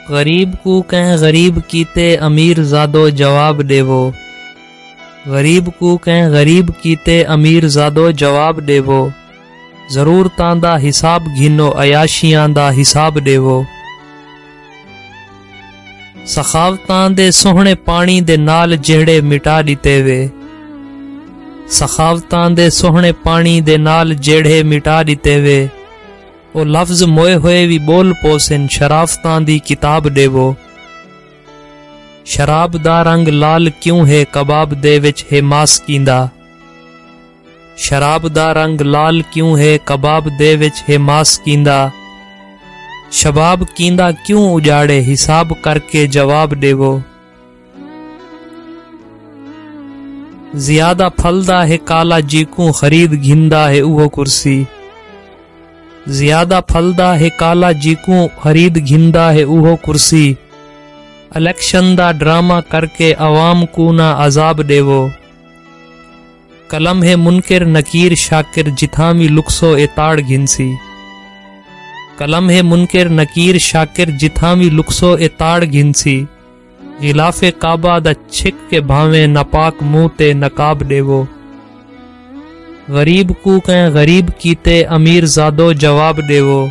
غریب کو کہیں غریب کیتے امیر زادو جواب دیو، غریب کو کہیں غریب کیتے امیر زادو جواب دیو، ضرورتاں دا حساب گھنو عیاشیاں دا حساب دیو، سخاوتاں دے سوہنے پانی دے نال جہڑے مٹا دیتے وے، سخاوتاں دے سوہنے پانی دے نال جہڑے مٹا دیتے وے، او لفظ موئے ہوئے بھی بول پوسن شرافتاں دی کتاب دیو، شراب دا رنگ لال کیوں ہے کباب دے وچ ہے ماس کیندا، شراب دا رنگ لال کیوں ہے کباب دے وچ ہے ماس کیندا، شباب کیندا کیوں اجاڑے حساب کر کے جواب دیو، زیادہ پھلدا ہے کالا جیکوں خرید گھندا ہے اوہ کرسی، زیادہ پھلدا ہے کالا جیکوں خرید گھندا ہے اوہ کرسی، الیکشن دا ڈرامہ کر کے عوام کو نہ عذاب دیو، قلم ہے منکر نکیر شاکر جتھامی لکسو اتاڑ گھنسی، قلم ہے منکر نکیر شاکر جتھامی لکسو اتاڑ گھنسی، غلاف کعبہ دا چھک کے بھاویں نپاک منہ تے نقاب دیو، غریب کو کہیں غریب کیتے امیر زادو جواب دیو،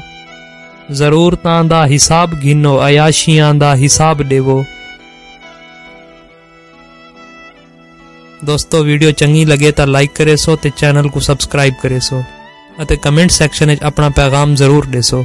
ضرورتاں دا حساب گھنو عیاشیاں دا حساب دیو۔ دوستو ویڈیو چنگی لگے تا لائک کرے سو تے چینل کو سبسکرائب کرے سو اتے کمنٹ سیکشن وچ اپنا پیغام ضرور دے سو۔